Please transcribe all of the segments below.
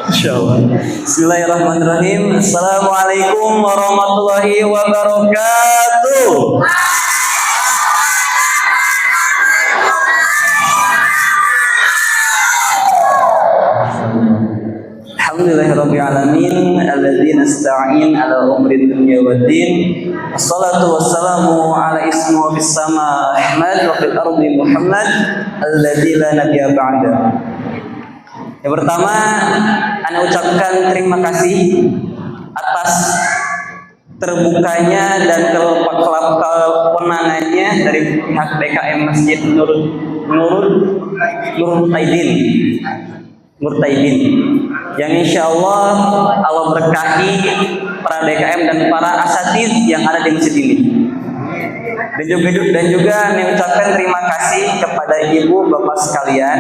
Insyaallah. Bismillahirrahmanirrahim. Assalamualaikum warahmatullahi wabarakatuh. Alhamdulillahirabbil alamin alladzi nasta'in ala umri dunya waddin. Wassalatu wassalamu ala ismu fis sama Ahmad wa fil ardi Muhammad alladzi la nabiyya ba'da. Yang pertama, ana ucapkan terima kasih atas terbukanya dan kewenangannya dari pihak DKM Masjid Nurul Taidin yang insya Allah berkahi para DKM dan para asatidz yang ada di masjid ini. Dan juga mengucapkan terima kasih kepada ibu bapak sekalian,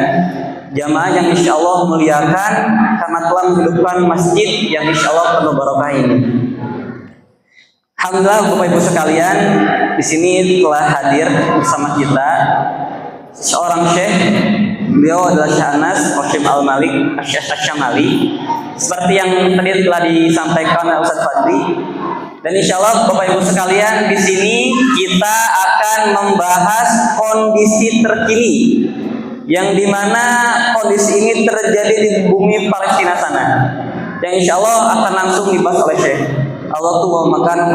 jamaah yang insya Allah muliakan karena telah menghidupkan masjid yang insya Allah penuh barokah ini. Alhamdulillah bapak ibu sekalian, di sini telah hadir bersama kita seorang syekh. Beliau adalah Syekh Anas Qasim Al-Malik Asy-Syamali, seperti yang tadi telah disampaikan oleh Ustaz Fadli. Dan insya Allah bapak ibu sekalian, di sini kita akan membahas kondisi terkini yang dimana kondisi ini terjadi di bumi Palestina sana, yang insya Allah akan langsung dibahas oleh Syekh. Allah tu wa makan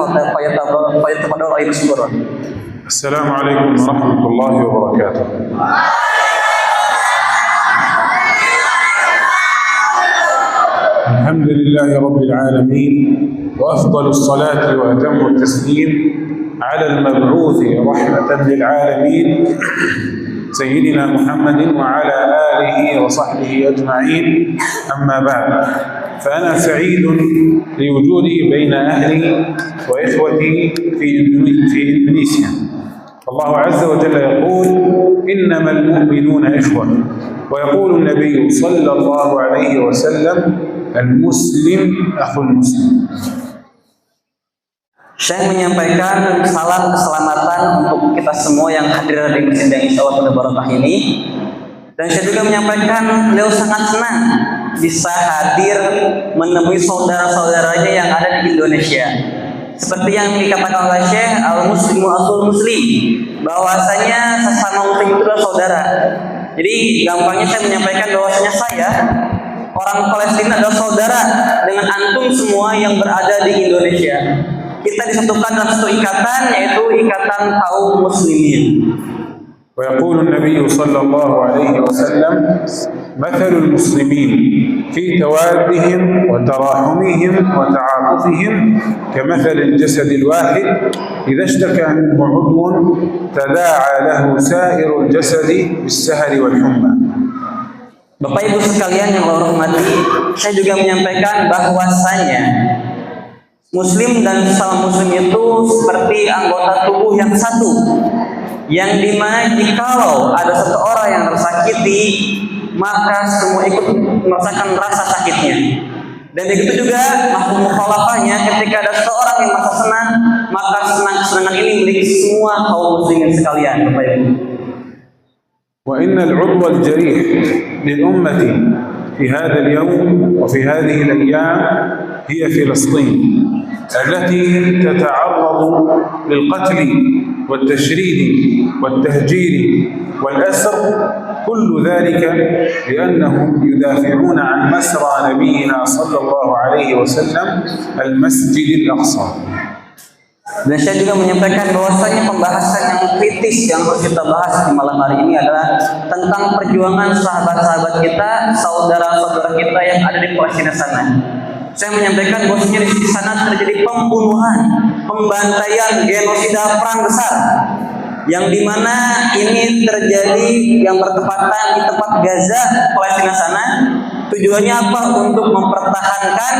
fayatafaddal ayat surah. Assalamualaikum warahmatullahi wabarakatuh. الحمد لله رب العالمين وأفضل الصلاة وأتم التسليم على المبعوث رحمة للعالمين سيدنا محمد وعلى آله وصحبه أجمعين. أما بعد، فأنا سعيد لوجودي بين أهلي وإخوتي في إندونيسيا. الله عز وجل يقول: إنما المؤمنون إخوة. ويقول النبي صلى الله عليه وسلم: المسلم أخو المسلم. Syekh menyampaikan salam keselamatan untuk kita semua yang hadir di masjid yang insya Allah penuh barokah ini. Dan saya juga menyampaikan beliau sangat senang bisa hadir menemui saudara-saudaranya yang ada di Indonesia. Seperti yang dikatakan oleh Syekh, al-muslimu akhul muslim, bahwasanya sesama muslim itu adalah saudara. Jadi gampangnya saya menyampaikan bahwasanya saya orang Palestina adalah saudara dengan antum semua yang berada di Indonesia. Kita disatukan dalam satu ikatan, yaitu ikatan kaum muslimin. ويقول النبي صلى الله عليه وسلم: مثل المسلمين في توادهم وتراحمهم وتعاطفهم كمثل الجسد الواحد إذا اشتكى منه عضو تداعى له سائر الجسد بالسهر والحمى. Bapak Ibu sekalian yang Allah hormati, saya juga menyampaikan bahwasanya Muslim dan sesama Muslim itu seperti anggota tubuh yang satu, yang dimana jikalau ada satu orang yang tersakiti, maka semua ikut merasakan rasa sakitnya. Dan begitu juga mafhum mukhalafahnya, ketika ada seorang yang merasa senang, maka kesenangan ini milik semua kaum muslimin sekalian, Bapak Ibu. وإن العضو الجريح للأمة في هذا اليوم وفي هذه الأيام هي فلسطين التي تتعرض للقتل والتشريد والتهجير والأسر، كل ذلك لأنهم يدافعون عن مسرى نبينا صلى الله عليه وسلم المسجد الأقصى. Dan saya juga menyampaikan bahwasanya pembahasan yang kritis yang harus kita bahas di malam hari ini adalah tentang perjuangan sahabat-sahabat kita, saudara-saudara kita yang ada di Palestina sana. Saya menyampaikan bahwasanya di sana terjadi pembunuhan, pembantaian, genosida, perang besar, yang dimana ini terjadi yang bertepatan di tempat Gaza, Palestina sana. Tujuannya apa? Untuk mempertahankan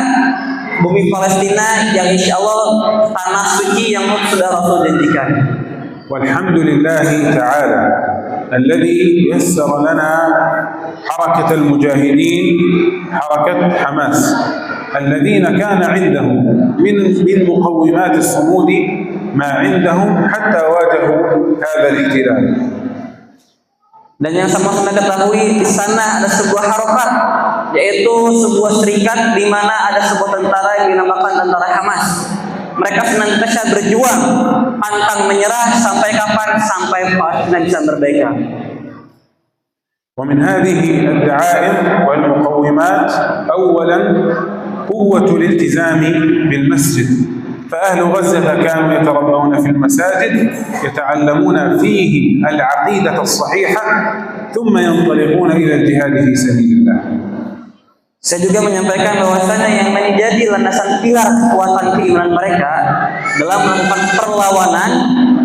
bumi Palestina yang insya Allah tanah suci yang sudah Rasul janjikan. Walhamdulillahi ta'ala alladhi yassara lana harakat al-mujahidin, harakat Hamas, alladhina kana indahum min muqawwimat as-sumud ma indahum hatta wajahu hadha al-ihtilal. Dan yang sama-sama ketahui di sana ada sebuah harokat, yaitu sebuah serikat di mana ada sebuah tentara yang dinamakan tentara Hamas. Mereka senantiasa berjuang, pantang menyerah sampai kapan? Sampai Palestina bisa merdeka. ومن هذه الدعائم والمقومات أولا قوة الالتزام بالمسجد، فأهل غزة كانوا يتربون في المساجد يتعلمون فيه العقيدة الصحيحة ثم ينطلقون إلى الجهاد في سبيل الله. Saya juga menyampaikan bahwasanya yang menjadi landasan pilar kekuatan keimanan mereka dalam melakukan perlawanan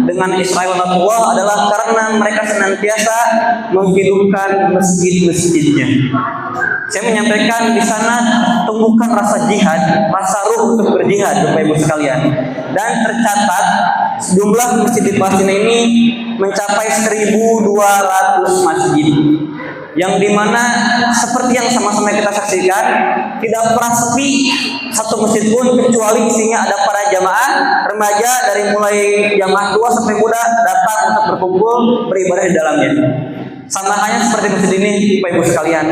dengan Israel Allah adalah karena mereka senantiasa menghidupkan masjid-masjidnya. Saya menyampaikan di sana tumbuhkan rasa jihad, rasa ruh untuk berjihad, Bapak Ibu sekalian. Dan tercatat jumlah masjid di Palestina ini mencapai 1.200 masjid. Yang dimana seperti yang sama-sama kita saksikan, tidak pernah sepi satu masjid pun kecuali isinya ada para jamaah remaja dari mulai jamaah tua sampai muda datang untuk berkumpul beribadah di dalamnya. Sama halnya seperti masjid ini, Bapak Ibu sekalian,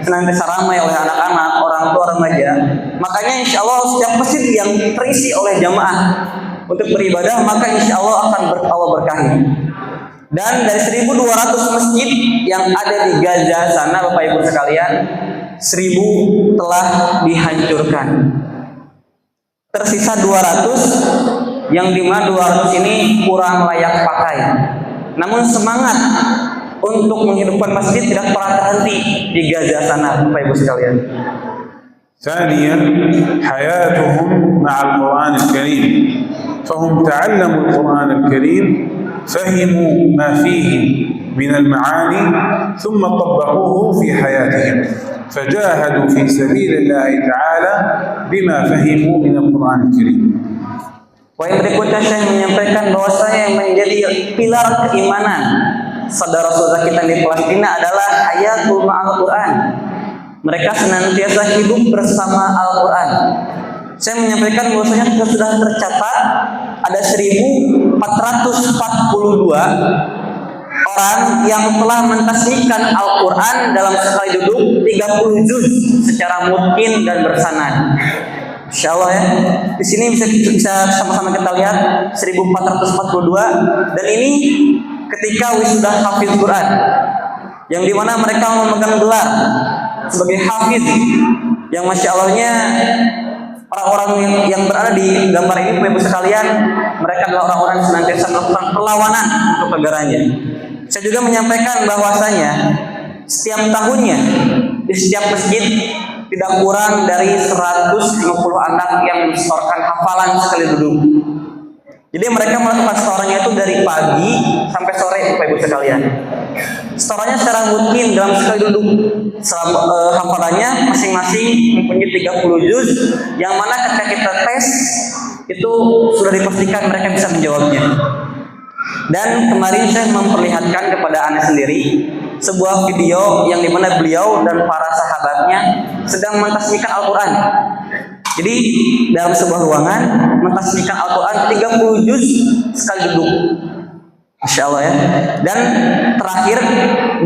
senantiasa ramai oleh anak-anak, orang tua, remaja. Makanya insya Allah setiap masjid yang terisi oleh jamaah untuk beribadah, maka insya Allah akan Allah berkahi. Dan dari 1.200 masjid yang ada di Gaza sana, Bapak Ibu sekalian, 1.000 telah dihancurkan. Tersisa 200 yang dimana 200 ini kurang layak pakai. Namun semangat untuk menghidupkan masjid tidak pernah terhenti di Gaza sana, Bapak Ibu sekalian. ثانيا حياتهم مع القرآن الكريم، فهم تعلموا القرآن الكريم، فهموا ما فيه من المعاني ثم طبقوه في حياتهم، فجاهدوا في سبيل الله تعالى بما فهموا من القرآن الكريم. Poin berikutnya saya menyampaikan bahwasanya yang menjadi pilar keimanan saudara-saudara kita di Palestina adalah hayatul ma'al Quran. Mereka senantiasa hidup bersama Al-Quran. Saya menyampaikan bahwasanya sudah tercatat ada 1.442 orang yang telah mentasbihkan Al-Quran dalam sekali duduk 30 juz secara mungkin dan bersanad. Insya Allah ya. Di sini bisa sama-sama kita lihat 1.442 dan ini ketika wisuda hafiz Quran, yang dimana mereka memegang gelar sebagai hafiz, yang masya Allahnya orang-orang yang berada di gambar ini, Bapak Ibu sekalian, mereka adalah orang-orang yang senantiasa melakukan perlawanan untuk negaranya. Saya juga menyampaikan bahwasanya setiap tahunnya di setiap masjid tidak kurang dari 150 anak yang mensetorkan hafalan sekali duduk. Jadi mereka melakukan setorannya itu dari pagi sampai sore, Bapak Ibu sekalian. Setorannya secara rutin dalam sekali duduk. Hafalannya masing-masing mempunyai 30 juz, yang mana ketika kita tes itu sudah dipastikan mereka bisa menjawabnya. Dan kemarin saya memperlihatkan kepada Anda sendiri sebuah video yang dimana beliau dan para sahabatnya sedang mentasbihkan Al-Quran. Jadi dalam sebuah ruangan mentasbihkan Al-Quran 30 juz sekali duduk. Masya Allah ya. Dan terakhir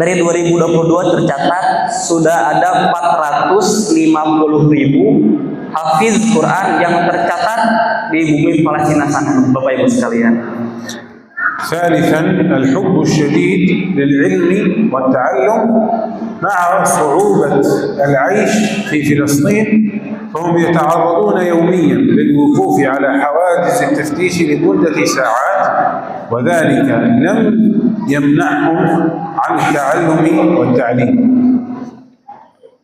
dari 2022 tercatat sudah ada 450.000 hafiz Quran yang tercatat di bumi Palestina sana, Bapak Ibu sekalian. ثالثا الحب الشديد للعلم والتعلم مع صعوبة العيش في فلسطين، فهم يتعرضون يوميا للوقوف على حواجز التفتيش لمدة ساعات، وذلك لم يمنعهم عن التعلم والتعليم.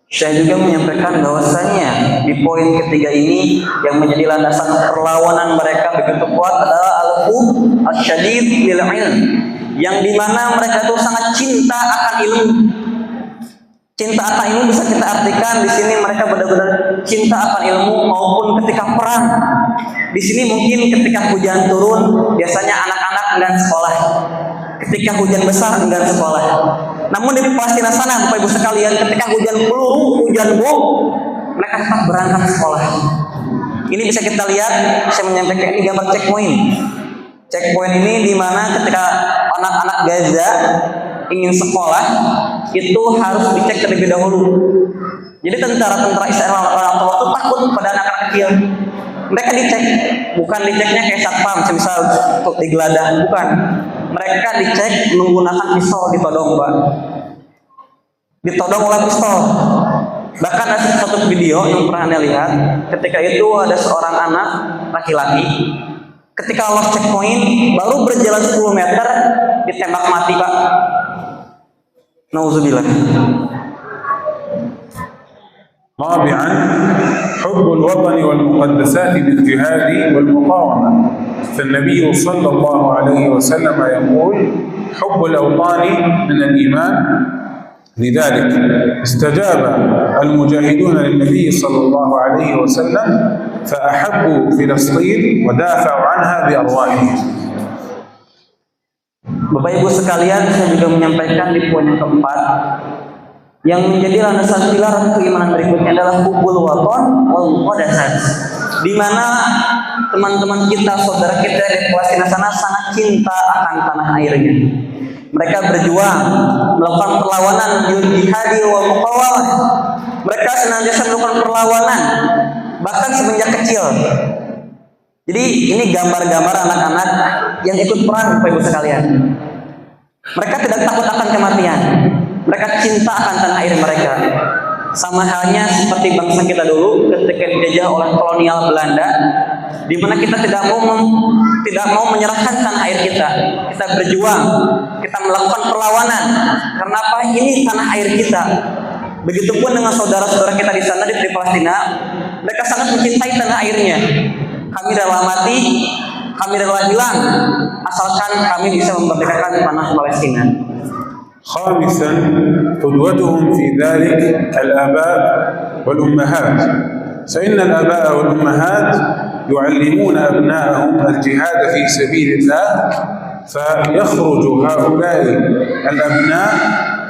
Saya juga menyampaikan bahwasanya di poin ketiga ini yang menjadi landasan perlawanan mereka begitu kuat adalah al-hub asyadid lil ilm, yang dimana mereka itu sangat cinta akan ilmu. Cinta akan ilmu bisa kita artikan di sini mereka benar-benar cinta akan ilmu maupun ketika perang. Di sini mungkin ketika hujan turun biasanya anak-anak enggan sekolah. Ketika hujan besar enggan sekolah. Namun di Palestina sana, Bapak Ibu sekalian, ketika hujan peluru, hujan bom, mereka tetap berangkat sekolah. Ini bisa kita lihat, saya menyampaikan ini gambar checkpoint. Checkpoint ini di mana ketika anak-anak Gaza ingin sekolah itu harus dicek terlebih dahulu. Jadi tentara-tentara Israel orang tua itu takut pada anak-anak kecil. Mereka dicek, bukan diceknya kayak satpam, misal untuk digeledah, bukan. Mereka dicek menggunakan pistol ditodong, Pak. Ditodong oleh pistol. Bahkan ada satu video yang pernah Anda lihat, ketika itu ada seorang anak laki-laki, ketika lost checkpoint, baru berjalan 10 meter, ditembak mati, Pak. Nauzubillah. رابعا حب الوطن والمقدسات بالجهاد والمقاومة، فالنبي صلى الله عليه وسلم يقول حب الأوطان من الإيمان، لذلك استجاب المجاهدون للنبي صلى الله عليه وسلم فأحبوا فلسطين ودافعوا عنها بأرواحهم. Bapak Ibu sekalian, saya juga menyampaikan di poin yang keempat, yang menjadi landasan pilar keimanan berikutnya adalah hubbul waton wal muqaddasat, di mana teman-teman kita, saudara kita di Palestina sana sangat cinta akan tanah airnya. Mereka berjuang melakukan perlawanan jihadi wa muqawamah. Mereka senantiasa melakukan perlawanan bahkan semenjak kecil. Jadi ini gambar-gambar anak-anak yang ikut perang, Bapak Ibu sekalian. Mereka tidak takut akan kematian. Mereka cinta akan tanah air mereka. Sama halnya seperti bangsa kita dulu ketika dijajah oleh kolonial Belanda, di mana kita tidak mau menyerahkan tanah air kita. Kita berjuang, kita melakukan perlawanan. Karena apa? Ini tanah air kita. Begitupun dengan saudara-saudara kita di sana di Palestina, mereka sangat mencintai tanah airnya. Kami rela mati, kami rela hilang, asalkan kami bisa memerdekakan tanah Palestina. خامسا قدوتهم في ذلك الآباء والأمهات، فإن الآباء والأمهات يعلمون أبنائهم الجهاد في سبيل الله، فيخرج هؤلاء الأبناء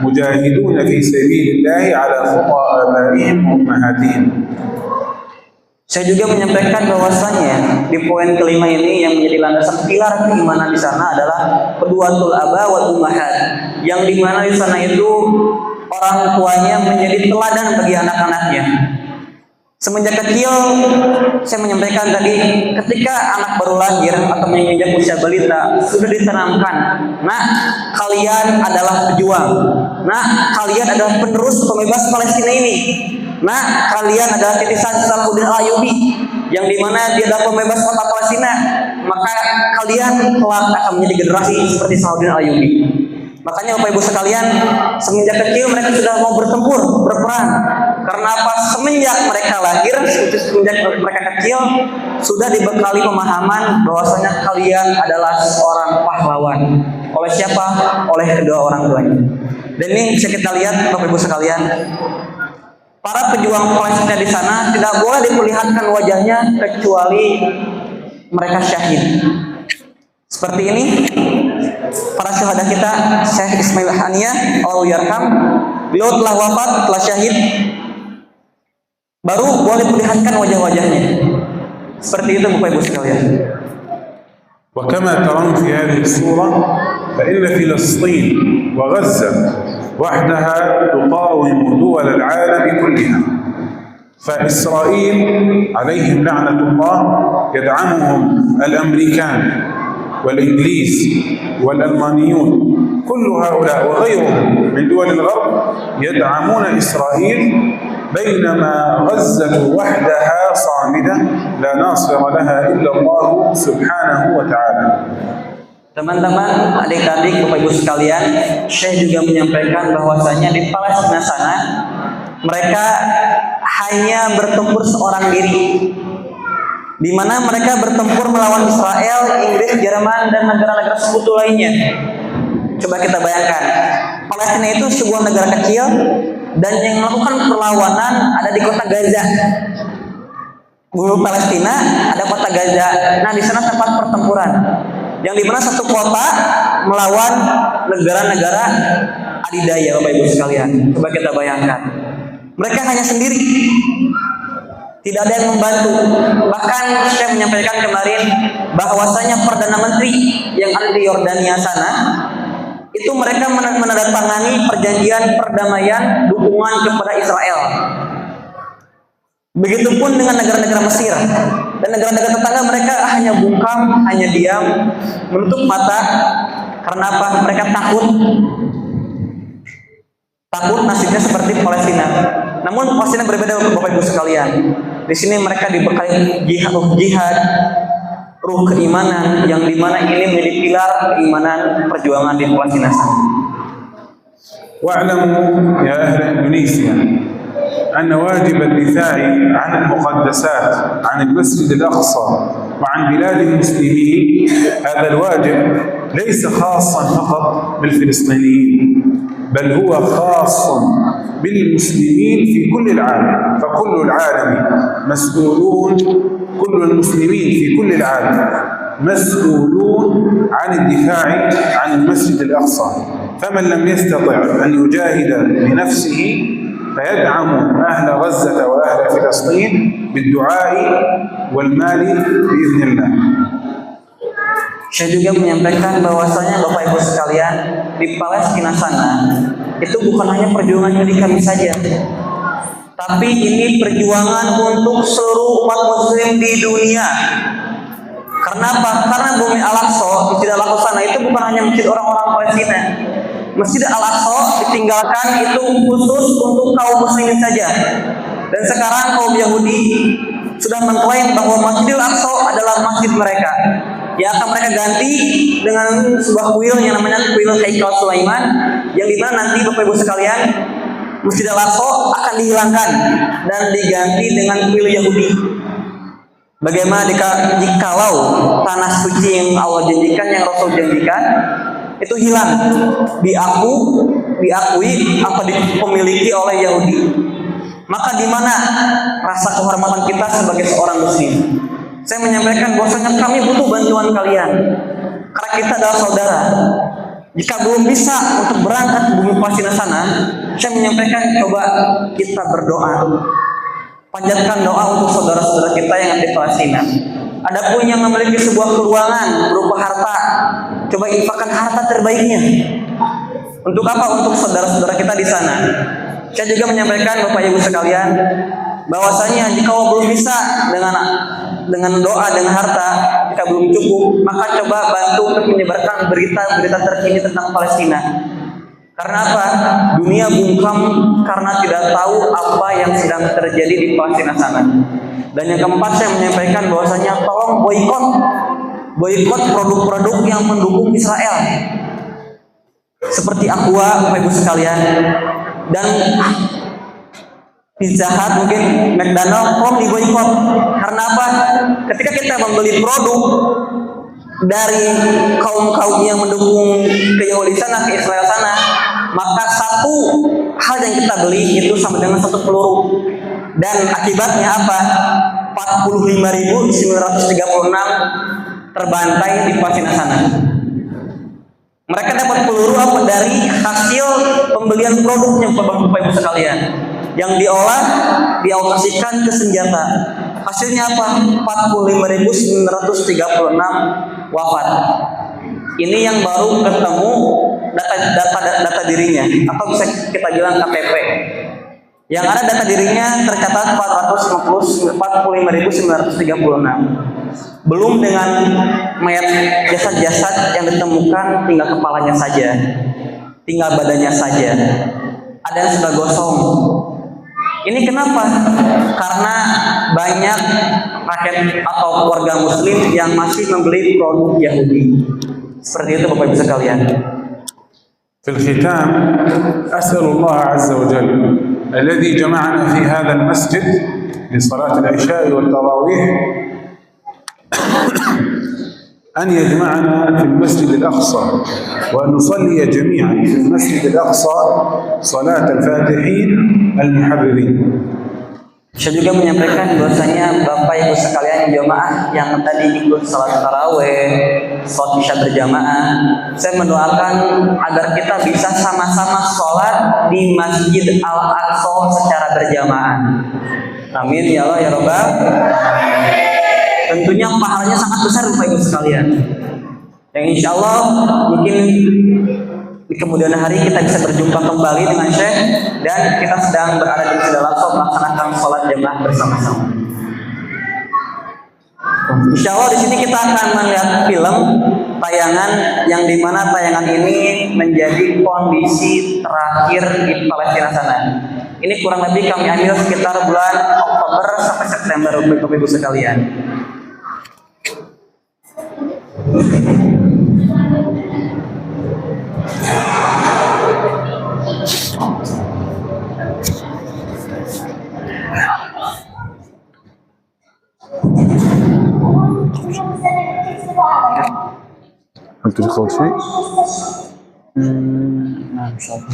مجاهدون في سبيل الله على خطى آبائهم وأمهاتهم. Saya juga menyampaikan bahwasanya di poin kelima ini yang menjadi landasan pilar keimanan di sana adalah qudwatul aba wal ummahat, yang di mana di sana itu orang tuanya menjadi teladan bagi anak-anaknya. Semenjak kecil saya menyampaikan tadi, ketika anak baru lahir atau menginjak usia balita sudah ditanamkan, nah kalian adalah pejuang, nah kalian adalah penerus pembebas Palestina ini. Nah, kalian adalah titisan Salahuddin Al-Ayyubi, yang dimana dia adalah pembebas kota Palestina. Maka kalian kelak akan menjadi generasi seperti Salahuddin Al-Ayyubi. Makanya Bapak Ibu sekalian, semenjak kecil mereka sudah mau bertempur, berperang. Karena apa? Semenjak mereka lahir, semenjak mereka kecil, sudah dibekali pemahaman bahwasanya kalian adalah seorang pahlawan. Oleh siapa? Oleh kedua orang tuanya. Dan ini bisa kita lihat Bapak Ibu sekalian, para pejuang Palestina di sana tidak boleh diperlihatkan wajahnya kecuali mereka syahid. Seperti ini, para syuhada kita, Syekh Ismail Haniyah, Allah yarham, beliau telah wafat, telah syahid, baru boleh diperlihatkan wajah-wajahnya. Seperti itu Bapak Ibu sekalian. وكما ترون في هذه الصورة فإن فلسطين وغزة وحدها تقاوم دول العالم كلها، فإسرائيل عليهم لعنة الله يدعمهم الأمريكان والإنجليز والألمانيون، كل هؤلاء وغيرهم من دول الغرب يدعمون إسرائيل، بينما غزة وحدها صامدة لا ناصر لها إلا الله سبحانه وتعالى. Teman-teman, adik-adik, Bapak Ibu sekalian, Syekh juga menyampaikan bahwasanya di Palestina sana mereka hanya bertempur seorang diri, di mana mereka bertempur melawan Israel, Inggris, Jerman, dan negara-negara sekutu lainnya. Coba kita bayangkan, Palestina itu sebuah negara kecil dan yang melakukan perlawanan ada di kota Gaza. Bumi Palestina ada kota Gaza. Nah, di sana tempat pertempuran, yang dimana satu kota melawan negara-negara adidaya, Bapak Ibu sekalian. Coba kita bayangkan, mereka hanya sendiri, tidak ada yang membantu. Bahkan saya menyampaikan kemarin bahwasanya Perdana Menteri yang ada di Yordania sana itu mereka menandatangani perjanjian perdamaian dukungan kepada Israel. Begitupun dengan negara-negara Mesir dan negara-negara tetangga, mereka hanya bungkam, hanya diam, menutup mata. Karena apa? Mereka takut nasibnya seperti Palestina. Namun Palestina berbeda, Bapak Ibu sekalian. Di sini mereka dibekali jihad, ruh keimanan, yang dimana ini menjadi pilar keimanan perjuangan di Palestina. واعلموا يا أهل إندونيسيا أن واجب الدفاع عن المقدسات، عن المسجد الأقصى وعن بلاد المسلمين، هذا الواجب ليس خاصا فقط بالفلسطينيين، بل هو خاص بالمسلمين في كل العالم، فكل العالم مسؤولون، كل المسلمين في كل العالم مسؤولون عن الدفاع عن المسجد الأقصى. فمن لم يستطع أن يجاهد بنفسه فيدعم أهل غزة وأهل فلسطين بالدعاء والمال بإذن الله. Saya juga menyampaikan bahwasanya Bapak Ibu sekalian, di Palestina sana itu bukan hanya perjuangan dari kami saja, tapi ini perjuangan untuk seluruh umat muslim di dunia. Karena apa? Karena bumi Al-Aqsa, Masjid Al-Aqsa sana itu bukan hanya masjid orang-orang Palestina. Masjid Al-Aqsa ditinggalkan itu khusus untuk kaum muslimin saja. Dan sekarang kaum Yahudi sudah mengklaim bahwa Masjid Al-Aqsa adalah masjid mereka. Ya, akan mereka ganti dengan sebuah kuil yang namanya kuil Haikal Sulaiman, yang dimana nanti Bapak Ibu sekalian, Masjid Al-Aqsa akan dihilangkan dan diganti dengan kuil Yahudi. Bagaimana jikalau tanah suci yang Allah janjikan, yang Rasul janjikan, itu hilang, diakui atau dimiliki oleh Yahudi, maka di mana rasa kehormatan kita sebagai seorang muslim? Saya menyampaikan bahwasanya kami butuh bantuan kalian, karena kita adalah saudara. Jika belum bisa untuk berangkat ke bumi Palestina sana, saya menyampaikan coba kita berdoa, panjatkan doa untuk saudara-saudara kita yang ada di Palestina. Adapun yang memiliki sebuah keuangan berupa harta, coba infakkan harta terbaiknya. Untuk apa? Untuk saudara-saudara kita di sana. Saya juga menyampaikan Bapak Ibu sekalian, bahwasanya jika belum bisa dengan doa, dengan harta, jika belum cukup, maka coba bantu untuk menyebarkan berita-berita terkini tentang Palestina. Karena apa? Dunia bungkam karena tidak tahu apa yang sedang terjadi di Palestina sana. Dan yang keempat, saya menyampaikan bahwasanya tolong boikot produk-produk yang mendukung Israel, seperti Aqua, Bapak Ibu sekalian, dan Pizza Hut, mungkin McDonald, tolong diboikot. Karena apa? Ketika kita membeli produk dari kaum-kaum yang mendukung ke Yahudi sana, ke Israel sana, maka satu hal yang kita beli itu sama dengan satu peluru. Dan akibatnya apa? 45.936 terbantai di Palestina sana. Mereka dapat peluru apa? Dari hasil pembelian produknya, Bapak Ibu sekalian, yang diolah, dialokasikan ke senjata. Hasilnya apa? 45.936 wafat. Ini yang baru ketemu data dirinya, atau bisa kita bilang KTP. Yang ada data dirinya tercatat 45.936. Belum dengan mayat jasad-jasad yang ditemukan tinggal kepalanya saja, tinggal badannya saja. Ada yang sudah gosong. Ini kenapa? Karena banyak rakyat atau warga muslim yang masih membeli produk Yahudi. Seperti itu Bapak Ibu sekalian. في الختام أسأل الله عز وجل الذي جمعنا في هذا المسجد لصلاة العشاء والتراويح أن يجمعنا في المسجد الأقصى، وأن نصلي جميعا في المسجد الأقصى صلاة الفاتحين المحررين. Saya juga menyampaikan bahwasanya Bapak Ibu sekalian jamaah yang tadi ikut salat tarawih, salat isya berjamaah, saya mendoakan agar kita bisa sama-sama sholat di Masjid Al-Aqsa secara berjamaah. Amin ya Allah ya Rabbal. Tentunya pahalanya sangat besar Bapak Ibu sekalian. Yang insya Allah mungkin di kemudian hari kita bisa berjumpa kembali dengan Syekh dan kita sedang berada di Masjidil Aqsa melaksanakan sholat jamaah bersama-sama. Insya Allah di sini kita akan melihat film tayangan yang dimana tayangan ini menjadi kondisi terakhir di Palestina sana. Ini kurang lebih kami ambil sekitar bulan Oktober sampai September, Bapak Ibu sekalian. هل تريد قول شيء؟ نعم إن شاء الله.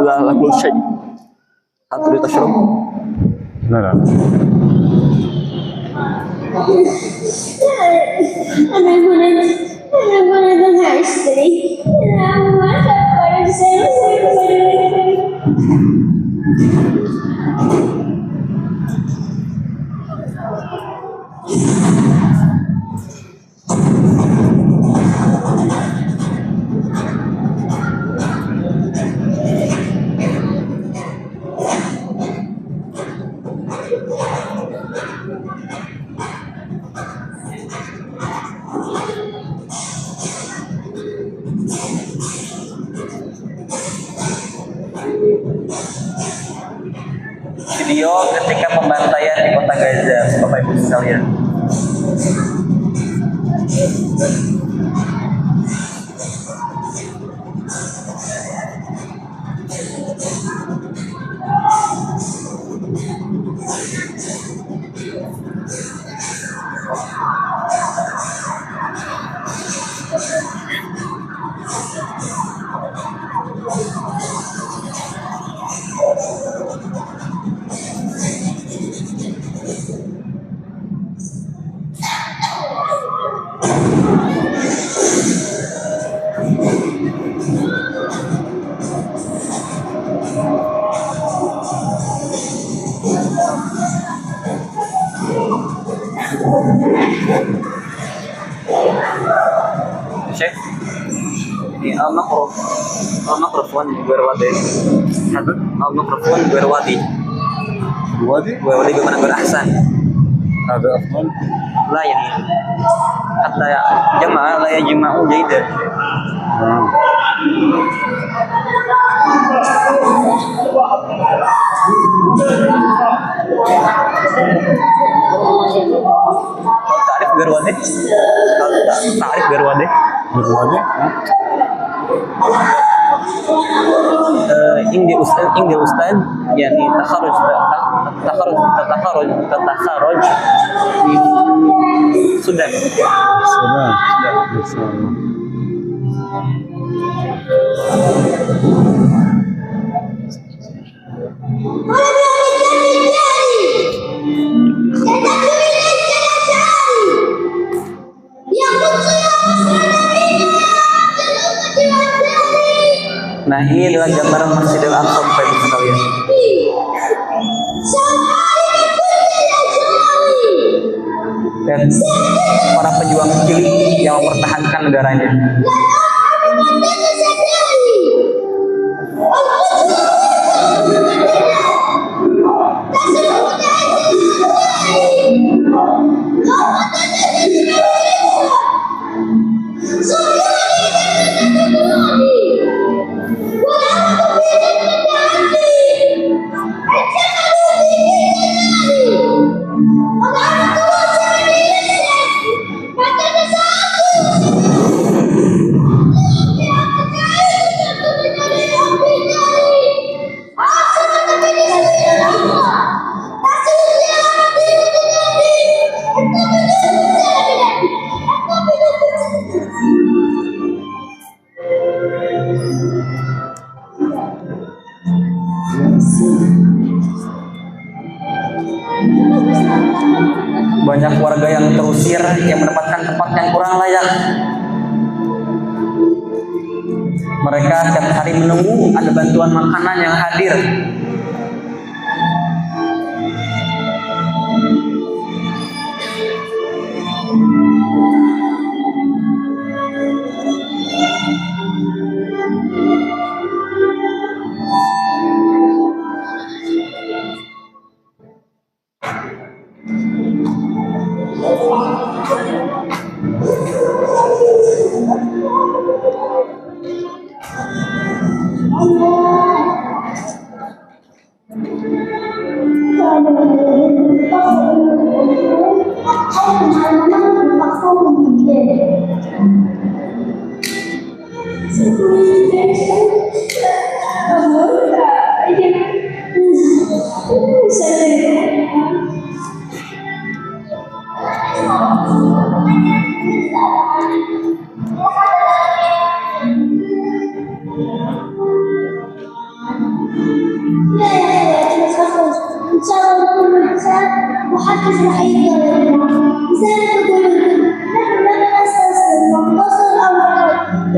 لا أقول شيء. هل تريد تشرب؟ لا لا. أنا أقول أشتري. أنا ما أفكر Video ketika pembantaian di kota Gaza, Bapak Ibu sekalian. Syekh, ini al-mikrofon berwadi. Al-mikrofon berwadi. الوادي؟ Berwadi bagaimana berahsan? هذا أفضل؟ لا يعني حتى جمع لا يجمع جيدا. تعرف برواده؟ تعرف برواده؟ الوادي؟ عندي أستاذ يعني تخرج من السودان. السلام. ما شاء الله. Nah, ini adalah gambaran Masjidil Aqsa Bapak Ibu sekalian. Dan para pejuang cilik yang mempertahankan negaranya. Banyak warga yang terusir, yang mendapatkan tempat yang kurang layak. Mereka setiap hari menunggu ada bantuan makanan yang hadir. محدث وحيد لسانك تقول نحن لن نستسلم ننتصر او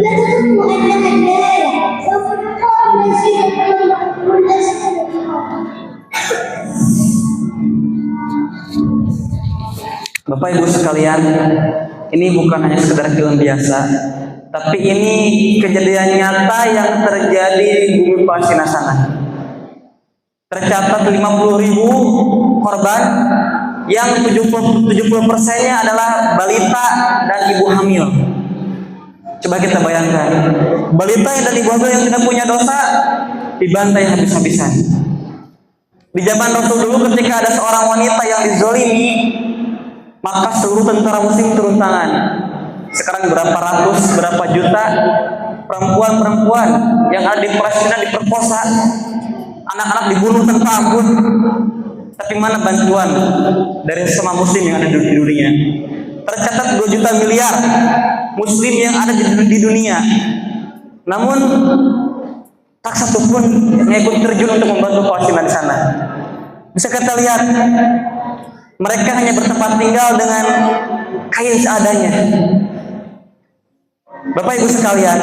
لا تظن انها النهايه سوف نقام نسير Bapak Ibu sekalian, ini bukan hanya sekedar film biasa, tapi ini kejadian nyata yang terjadi di bumi Palestina sana. Tercatat 50.000 korban yang 70%-nya adalah balita dan ibu hamil. Coba kita bayangkan, balita dan ibu hamil yang tidak punya dosa dibantai habis-habisan. Di zaman Rasul dulu ketika ada seorang wanita yang dizolimi, maka seluruh tentara muslim turun tangan. Sekarang berapa ratus, berapa juta perempuan-perempuan yang ada di Palestina diperkosa, anak-anak dibunuh tanpa ampun. Tapi mana bantuan dari sesama muslim yang ada di dunia? Tercatat 2 juta miliar muslim yang ada di dunia, namun tak satu pun yang ikut terjun untuk membantu Palestina di sana. Bisa kita lihat, mereka hanya bertempat tinggal dengan kain seadanya. Bapak Ibu sekalian,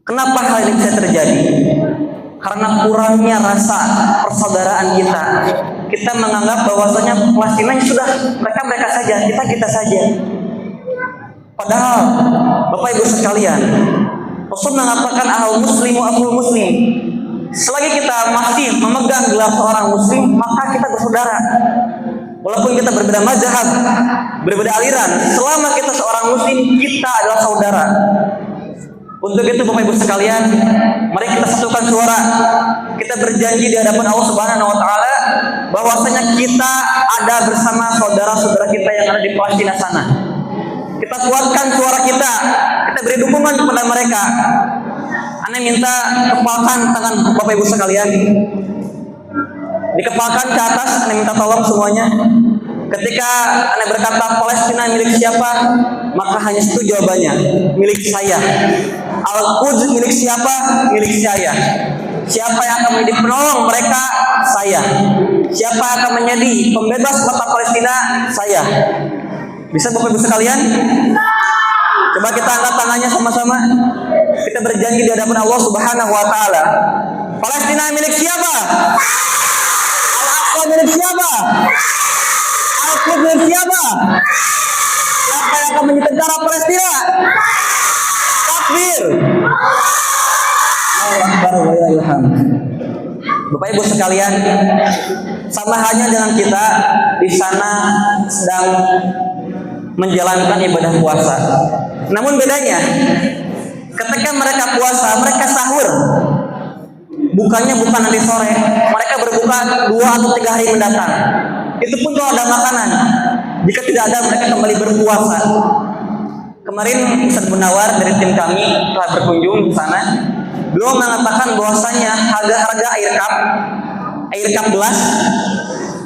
kenapa hal ini bisa terjadi? Karena kurangnya rasa persaudaraan kita. Kita menganggap bahwasanya Palestina sudah mereka saja, kita saja. Padahal Bapak Ibu sekalian, Rasul mengatakan ahal muslimu akhul muslim. Selagi kita masih memegang gelar seorang muslim, maka kita bersaudara. Walaupun kita berbeda mazhab, berbeda aliran, selama kita seorang muslim, kita adalah saudara. Untuk itu Bapak Ibu sekalian, mari kita satukan suara. Kita berjanji di hadapan Allah Subhanahu wa taala bahwasanya kita ada bersama saudara-saudara kita yang ada di Palestina sana. Kita kuatkan suara kita beri dukungan kepada mereka. Anda minta kepalkan tangan Bapak Ibu sekalian, dikepalkan ke atas. Anda minta tolong semuanya. Ketika Anda berkata Palestina milik siapa, maka hanya satu jawabannya, milik saya. Al-Quds milik siapa? Milik saya. Siapa yang akan menjadi penolong mereka? Saya. Siapa yang akan menjadi pembebas kota Palestina? Saya. Bisa Bapak Ibu sekalian? Coba kita angkat tangannya sama-sama. Kita berjanji di hadapan Allah Subhanahu wa taala. Palestina milik siapa? Al-Aqsa milik siapa? Al-Quds milik siapa? Siapa yang akan menjadi tentara Palestina? Takbir. Allahu Akbar wa ilham. Bapak Ibu sekalian, sama halnya dengan kita di sana sedang menjalankan ibadah puasa. Namun bedanya, ketika mereka puasa, mereka sahur. Bukannya bukan nanti sore, mereka berbuka 2 atau 3 hari mendatang. Itu pun kalau ada makanan. Jika tidak ada, mereka kembali berpuasa. Kemarin Ustaz Munawar dari tim kami telah berkunjung di sana. Beliau mengatakan bahwasanya harga air cup gelas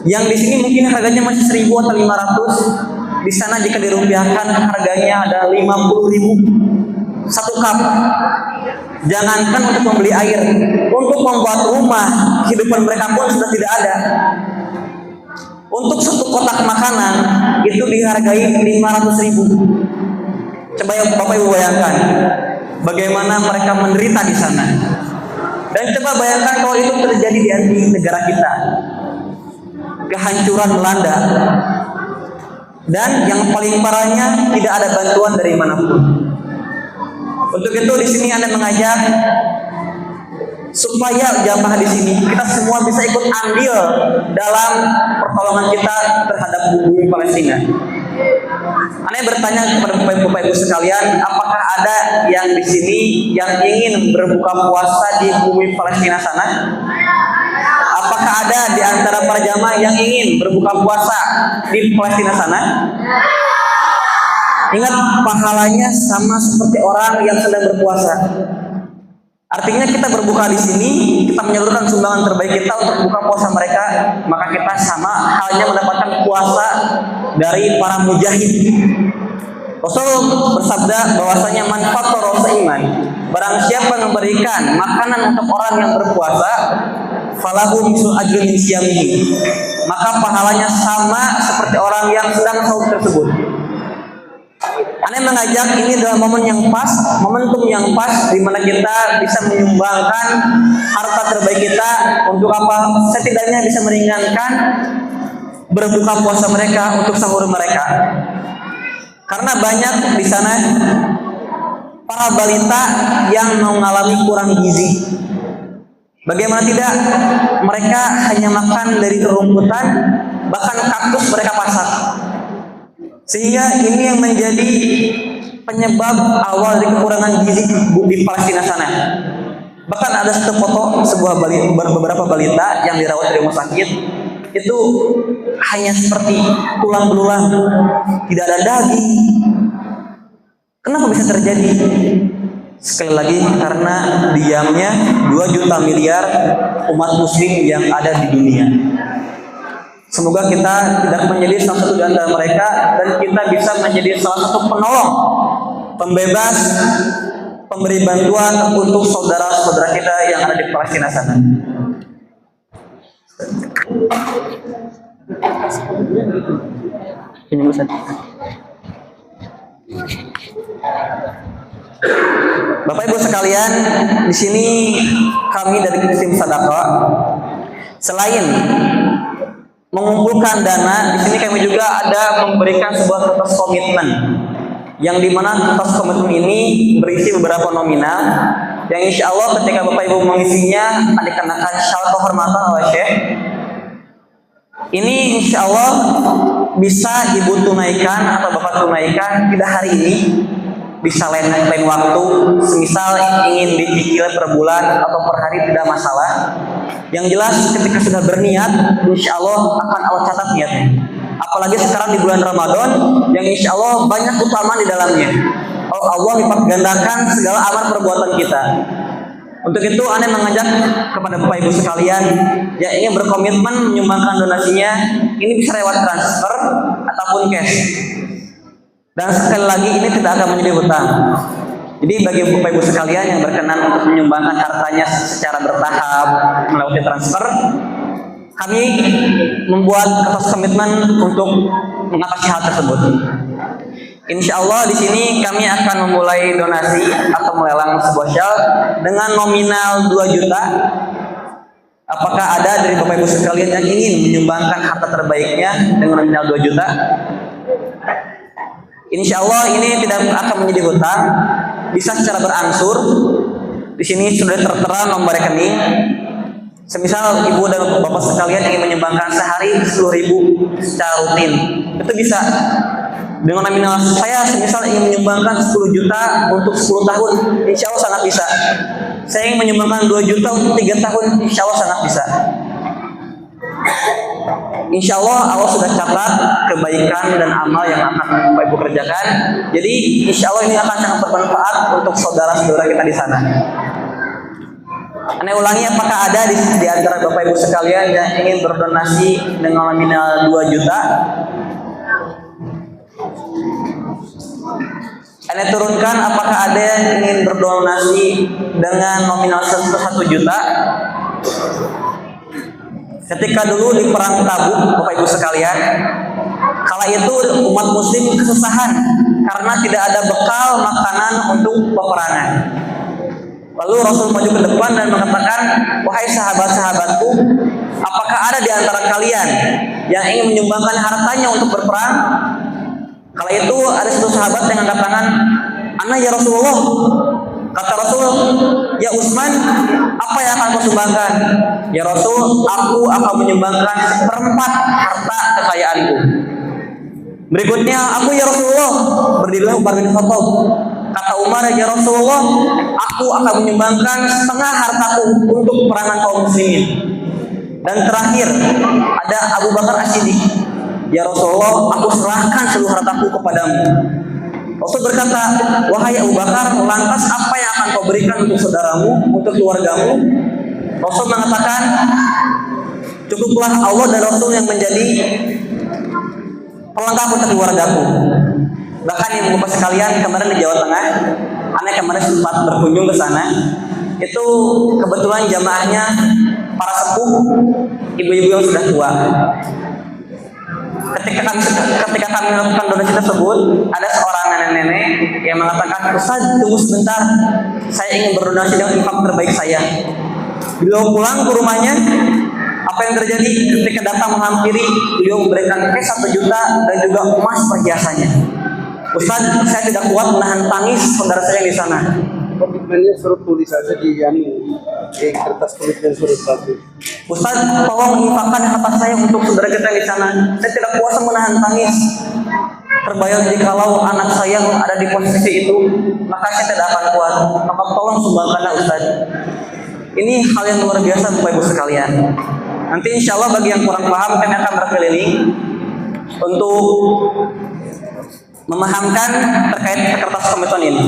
yang di sini mungkin harganya masih 1.000 atau 500, di sana jika dirupiahkan harganya ada 50.000 satu cup. Jangankan untuk membeli air, untuk membuat rumah kehidupan mereka pun sudah tidak ada. Untuk satu kotak makanan itu dihargai 500.000. Coba ya Bapak Ibu bayangkan bagaimana mereka menderita di sana. Dan coba bayangkan kalau itu terjadi di negara kita, kehancuran melanda. Dan yang paling parahnya tidak ada bantuan dari manapun. Untuk itu di sini Anda mengajak supaya jamaah di sini kita semua bisa ikut andil dalam pertolongan kita terhadap bumi Palestina. Aneh bertanya kepada Bapak Ibu sekalian, apakah ada yang di sini yang ingin berbuka puasa di bumi Palestina sana? Apakah ada di antara para jamaah yang ingin berbuka puasa di Palestina sana? Ingat, pahalanya sama seperti orang yang sedang berpuasa. Artinya kita berbuka di sini, kita menyalurkan sumbangan terbaik kita untuk buka puasa mereka, maka kita sama halnya mendapatkan puasa dari para mujahid. Rasul bersabda bahwasanya man fattara shaiman, barang siapa yang memberikan makanan untuk orang yang berpuasa, falahu mislu ajri min siyamihi, maka pahalanya sama seperti orang yang sedang sahur tersebut. Aneh mengajak, ini adalah momen yang pas, momentum yang pas di mana kita bisa menyumbangkan harta terbaik kita untuk apa? Setidaknya bisa meringankan berbuka puasa mereka, untuk sahur mereka. Karena banyak di sana para balita yang mengalami kurang gizi. Bagaimana tidak, mereka hanya makan dari rumputan, bahkan kaktus mereka pasak. Sehingga ini yang menjadi penyebab awal dari kekurangan gizi di Palestina sana. Bahkan ada satu foto beberapa balita yang dirawat di rumah sakit, itu hanya seperti tulang belulang, tidak ada daging. Kenapa bisa terjadi? Sekali lagi, karena diamnya 2 juta miliar umat muslim yang ada di dunia. Semoga kita tidak menjadi salah satu di antara mereka, dan kita bisa menjadi salah satu penolong, pembebas, pemberi bantuan untuk saudara-saudara kita yang ada di Palestina sana. Ini Ustaz. Bapak Ibu sekalian, di sini kami dari Tim Sadaqah selain mengumpulkan dana, di sini kami juga ada memberikan sebuah kertas komitmen, yang dimana kertas komitmen ini berisi beberapa nominal, yang insya Allah ketika Bapak Ibu mengisinya akan dikenakan syal kehormatan oleh Syekh. Ini insya Allah bisa Ibu tunaikan atau Bapak tunaikan tidak hari ini, bisa lain waktu, semisal ingin dicicil per bulan atau per hari tidak masalah. Yang jelas ketika sudah berniat, insya Allah akan Allah catat niatnya. Apalagi sekarang di bulan Ramadan, yang insya Allah banyak keutamaan di dalamnya. Allah lipat gandakan segala amal perbuatan kita. Untuk itu, Anda mengajak kepada Bapak Ibu sekalian yang ingin berkomitmen menyumbangkan donasinya, ini bisa lewat transfer ataupun cash. Dan sekali lagi, ini tidak akan menjadi hutang. Jadi bagi Bapak Ibu sekalian yang berkenan untuk menyumbangkan hartanya secara bertahap melalui transfer, kami membuat kertas komitmen untuk mengatasi hal tersebut. Insya Allah di sini kami akan memulai donasi atau melelang sebuah syal dengan nominal 2 juta. Apakah ada dari Bapak Ibu sekalian yang ingin menyumbangkan harta terbaiknya dengan nominal 2 juta? Insya Allah ini tidak akan menjadi hutang, bisa secara berangsur. Di sini sudah tertera nomor rekening. Semisal Ibu dan Bapak sekalian ingin menyumbangkan sehari 10.000 secara rutin, itu bisa. Dengan nominal saya semisal ingin menyumbangkan 10 juta untuk 10 tahun, insya Allah sangat bisa. Saya ingin menyumbangkan 2 juta untuk 3 tahun, insya Allah sangat bisa. Insya Allah Allah sudah catat kebaikan dan amal yang akan Bapak Ibu kerjakan. Jadi insya Allah ini akan sangat bermanfaat untuk saudara-saudara kita di sana. Anda ulangi, apakah ada di antara Bapak Ibu sekalian yang ingin berdonasi dengan nominal 2 juta? Anda turunkan, apakah ada yang ingin berdonasi dengan nominal 1 juta? Ketika dulu di perang Tabuk, Bapak Ibu sekalian, kala itu umat muslim kesusahan karena tidak ada bekal makanan untuk peperangan. Lalu Rasul maju ke depan dan mengatakan, wahai sahabat-sahabatku, apakah ada di antara kalian yang ingin menyumbangkan hartanya untuk berperang? Kala itu ada satu sahabat yang angkat tangan, ana ya Rasulullah. Kata Rasul, ya Utsman, apa yang akan kau sumbangkan? Ya Rasul, aku akan menyumbangkan 1/4 harta kekayaanku. Berikutnya, aku ya Rasulullah, berdirilah Umar bin Khattab. Kata Umar, ya Rasulullah, aku akan menyumbangkan setengah hartaku untuk perangan kaum muslimin. Dan terakhir, ada Abu Bakar As-Siddiq. Ya Rasulullah, aku serahkan seluruh hartaku kepadamu. Rasul berkata, wahai Abu Bakar, lantas apa yang akan kau berikan untuk saudaramu, untuk keluargamu? Rasul mengatakan, cukuplah Allah dan Rasul yang menjadi pelengkap untuk keluargaku. Bahkan yang bapak sekalian, kemarin di Jawa Tengah, aneh kemarin sempat berkunjung ke sana. Itu kebetulan jamaahnya para sepuh, ibu-ibu yang sudah tua. Ketika kami melakukan donasi tersebut, ada seorang nenek-nenek yang mengatakan, Ustaz, tunggu sebentar, saya ingin berdonasi dengan infak terbaik saya. Beliau pulang ke rumahnya, apa yang terjadi ketika datang menghampiri, beliau memberikan cash 1 juta dan juga emas perhiasannya. Ustaz, saya tidak kuat menahan tangis saudara saya yang di sana. Komitmennya suruh tulis aja di kertas komitmen suruh tulis. Ustaz, tolong infakkan harta saya untuk saudara kita di sana. Saya tidak kuasa menahan tangis. Terbayang jikalau anak saya ada di posisi itu, maka saya tidak akan kuat. Maka tolong sumbangkanlah Ustaz. Ini hal yang luar biasa Bapak Ibu sekalian. Nanti insya Allah bagi yang kurang paham, kami akan berkeliling untuk memahamkan terkait kertas komitmen ini.